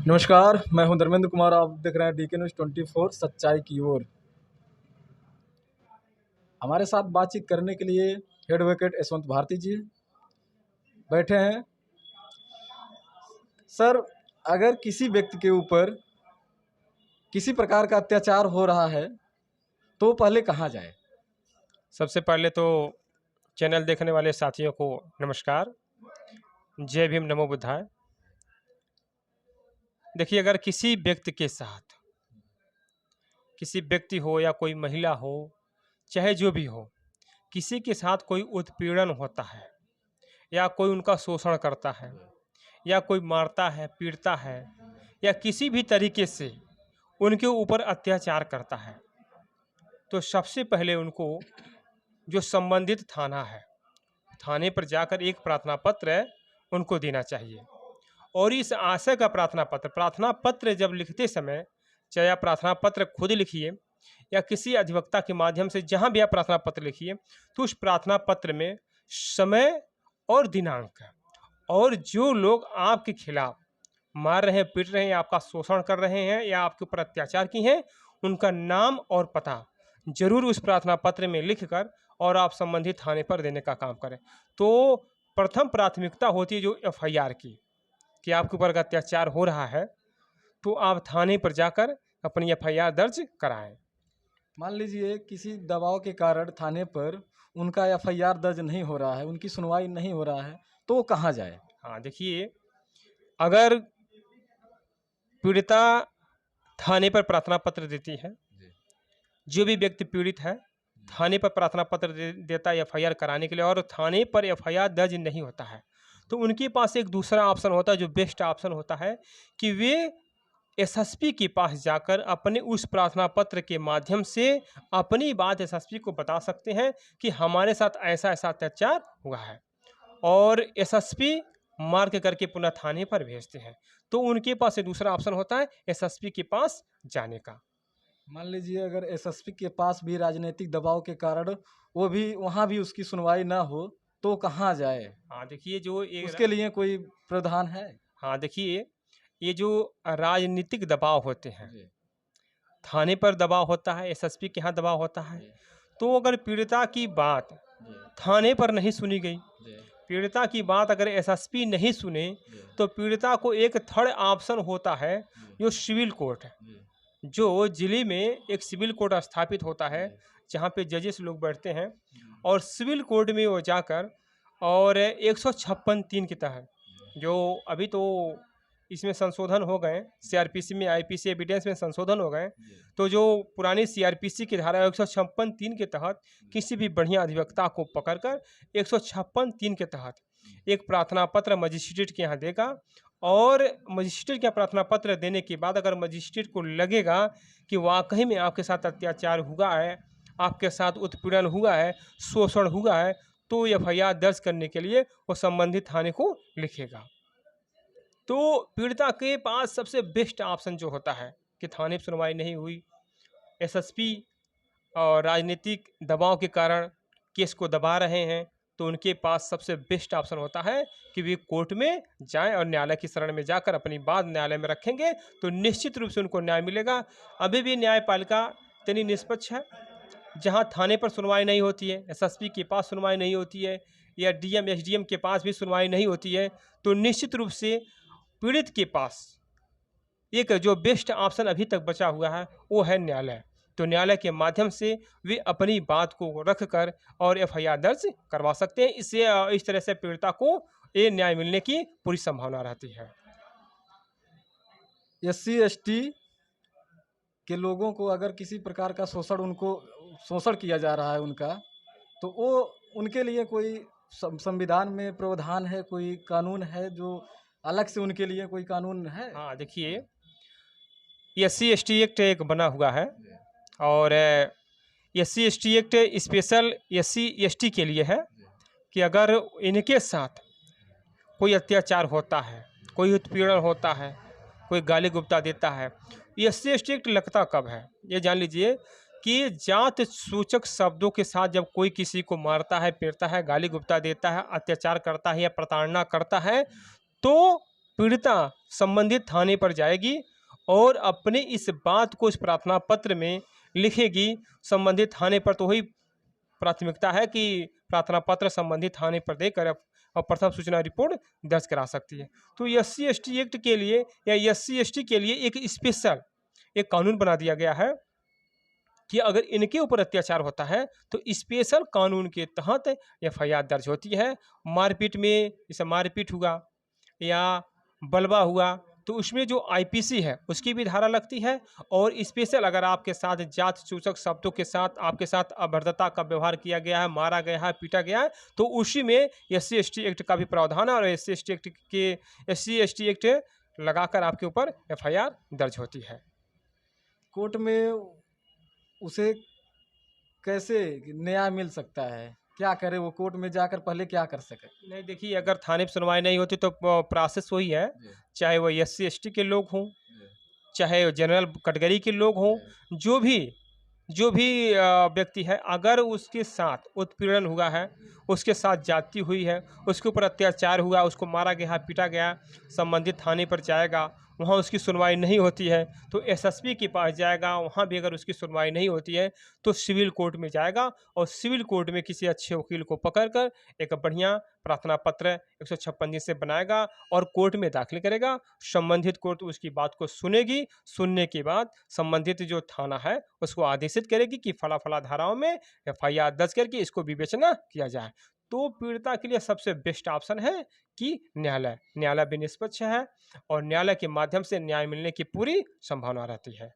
नमस्कार, मैं हूं धर्मेंद्र कुमार। आप देख रहे हैं डीके न्यूज़ 24 सच्चाई की ओर। हमारे साथ बातचीत करने के लिए एडवोकेट यशवंत भारती जी बैठे हैं। सर, अगर किसी व्यक्ति के ऊपर किसी प्रकार का अत्याचार हो रहा है तो पहले कहाँ जाए? सबसे पहले तो चैनल देखने वाले साथियों को नमस्कार। जय भीम, नमो बुद्धाय। देखिए, अगर किसी व्यक्ति के साथ, किसी व्यक्ति हो या कोई महिला हो, चाहे जो भी हो, किसी के साथ कोई उत्पीड़न होता है या कोई उनका शोषण करता है या कोई मारता है, पीटता है या किसी भी तरीके से उनके ऊपर अत्याचार करता है, तो सबसे पहले उनको जो संबंधित थाना है, थाने पर जाकर एक प्रार्थना पत्र उनको देना चाहिए। और इस आशय का प्रार्थना पत्र जब लिखते समय, चाहे आप प्रार्थना पत्र खुद लिखिए या किसी अधिवक्ता के माध्यम से जहां भी आप प्रार्थना पत्र लिखिए, तो उस प्रार्थना पत्र में समय और दिनांक और जो लोग आपके खिलाफ मार रहे हैं, पीट रहे हैं, आपका शोषण कर रहे हैं या आपके ऊपर अत्याचार की हैं, उनका नाम और पता जरूर उस प्रार्थना पत्र में लिखकर और आप संबंधित थाने पर देने का काम करें। तो प्रथम प्राथमिकता होती है जो एफआईआर की, कि आपके ऊपर अत्याचार हो रहा है, तो आप थाने पर जाकर अपनी एफआईआर दर्ज कराएं। मान लीजिए किसी दबाव के कारण थाने पर उनका एफआईआर दर्ज नहीं हो रहा है, उनकी सुनवाई नहीं हो रहा है, तो वो कहाँ जाए? हाँ, देखिए, अगर पीड़िता थाने पर प्रार्थना पत्र देती है, जो भी व्यक्ति पीड़ित है थाने पर प्रार्थना पत्र देता है एफआईआर कराने के लिए, और थाने पर एफआईआर दर्ज नहीं होता है, तो उनके पास एक दूसरा ऑप्शन होता है जो बेस्ट ऑप्शन होता है, कि वे एसएसपी के पास जाकर अपने उस प्रार्थना पत्र के माध्यम से अपनी बात एसएसपी को बता सकते हैं कि हमारे साथ ऐसा ऐसा अत्याचार हुआ है, और एसएसपी मार्क करके पुनः थाने पर भेजते हैं। तो उनके पास एक दूसरा ऑप्शन होता है एसएसपी के पास जाने का। मान लीजिए अगर एसएसपी के पास भी राजनीतिक दबाव के कारण वो भी वहाँ भी उसकी सुनवाई ना हो तो कहाँ जाए? हाँ, देखिए, जो उसके लिए कोई प्रावधान है? हाँ, देखिए, ये जो राजनीतिक दबाव होते हैं, जी, थाने पर दबाव होता है, एसएसपी के यहाँ दबाव होता है, जी, तो अगर पीड़िता की बात जी, थाने पर नहीं सुनी गई, जी, पीड़िता की बात अगर एसएसपी नहीं सुने, जी, तो पीड़िता को एक थर्ड ऑप्शन होता है जी, जो सिविल कोर्ट है, जी, जो जिले में एक सिविल कोर्ट स्थापित होता है, जी, जहाँ पे जजेस लोग बैठते हैं, जी, और सिविल कोर्ट में वो जाकर और 156(3) के तहत, जो अभी तो इसमें संशोधन हो गए, सीआरपीसी में आईपीसी एविडेंस में संशोधन हो गए, जी, तो जो पुरानी सीआरपीसी की धारा 156(3) के तहत किसी भी बढ़िया अधिवक्ता को पकड़कर 156(3) के तहत एक प्रार्थना पत्र मजिस्ट्रेट के यहाँ देगा, और मजिस्ट्रेट का प्रार्थना पत्र देने के बाद अगर मजिस्ट्रेट को लगेगा कि वाकई में आपके साथ अत्याचार हुआ है, आपके साथ उत्पीड़न हुआ है, शोषण हुआ है, तो एफआईआर दर्ज करने के लिए वो संबंधित थाने को लिखेगा। तो पीड़िता के पास सबसे बेस्ट ऑप्शन जो होता है कि थाने पर सुनवाई नहीं हुई, एसएसपी और राजनीतिक दबाव के कारण केस को दबा रहे हैं, तो उनके पास सबसे बेस्ट ऑप्शन होता है कि वे कोर्ट में जाएं और न्यायालय की शरण में जाकर अपनी बात न्यायालय में रखेंगे, तो निश्चित रूप से उनको न्याय मिलेगा। अभी भी न्यायपालिका इतनी निष्पक्ष है, जहां थाने पर सुनवाई नहीं होती है, एसएसपी के पास सुनवाई नहीं होती है, या डीएम एसडीएम के पास भी सुनवाई नहीं होती है, तो निश्चित रूप से पीड़ित के पास एक जो बेस्ट ऑप्शन अभी तक बचा हुआ है वो है न्यायालय। तो न्यायालय के माध्यम से वे अपनी बात को रख कर और एफआईआर दर्ज करवा सकते हैं। इससे इस तरह से पीड़िता को ये न्याय मिलने की पूरी संभावना रहती है। एससी एसटी के लोगों को अगर किसी प्रकार का शोषण किया जा रहा है उनका, तो वो उनके लिए कोई संविधान में प्रावधान है, कोई कानून है जो अलग से उनके लिए कोई कानून है? हाँ, देखिए, एससी एसटी एक्ट एक बना हुआ है, जी, और SC ST act special SC ST के लिए है, जी, कि अगर इनके साथ कोई अत्याचार होता है, कोई उत्पीड़न होता है, कोई गाली गुप्ता देता है, एससी एसटी एक्ट लगता कब है ये जान लीजिए, कि जात सूचक शब्दों के साथ जब कोई किसी को मारता है, पीटता है, गाली गुप्ता देता है, अत्याचार करता है या प्रताड़ना करता है, तो पीड़िता संबंधित थाने पर जाएगी और अपने इस बात को इस प्रार्थना पत्र में लिखेगी। संबंधित थाने पर तो वही प्राथमिकता है कि प्रार्थना पत्र संबंधित थाने पर देकर और प्रथम सूचना रिपोर्ट दर्ज करा सकती है। तो SC/ST एक्ट के लिए या SC/ST के लिए एक स्पेशल एक कानून बना दिया गया है कि अगर इनके ऊपर अत्याचार होता है तो स्पेशल कानून के तहत FIR दर्ज होती है। मारपीट में, जैसे मारपीट हुआ या बलवा हुआ, तो उसमें जो IPC है उसकी भी धारा लगती है। और स्पेशल अगर आपके साथ जात सूचक शब्दों के साथ आपके साथ अभद्रता का व्यवहार किया गया है, मारा गया है, पीटा गया है, तो उसी में SC/ST एक्ट का भी प्रावधान है और SC/ST एक्ट लगाकर आपके ऊपर FIR दर्ज होती है। कोर्ट में उसे कैसे न्याय मिल सकता है? क्या करे वो कोर्ट में जाकर पहले क्या कर सके? नहीं, देखिए, अगर थाने पे सुनवाई नहीं होती तो प्रोसेस वही है, चाहे वो SC/ST के लोग हों, चाहे जनरल कैटेगरी के लोग हों, जो भी व्यक्ति है, अगर उसके साथ उत्पीड़न हुआ है, उसके साथ जाति हुई है, उसके ऊपर अत्याचार हुआ, उसको मारा गया, पीटा गया, संबंधित थाने पर जाएगा, वहाँ उसकी सुनवाई नहीं होती है तो SSP के पास जाएगा, वहाँ भी अगर उसकी सुनवाई नहीं होती है तो सिविल कोर्ट में जाएगा और सिविल कोर्ट में किसी अच्छे वकील को पकड़कर एक बढ़िया प्रार्थना पत्र 156 दिन से बनाएगा और कोर्ट में दाखिल करेगा। संबंधित कोर्ट उसकी बात को सुनेगी, सुनने के बाद संबंधित जो थाना है उसको आदेशित करेगी कि फला फला धाराओं में FIR दर्ज करके इसको विवेचना किया जाए। तो पीड़िता के लिए सबसे बेस्ट ऑप्शन है कि न्यायालय भी निष्पक्ष है और न्यायालय के माध्यम से न्याय मिलने की पूरी संभावना रहती है।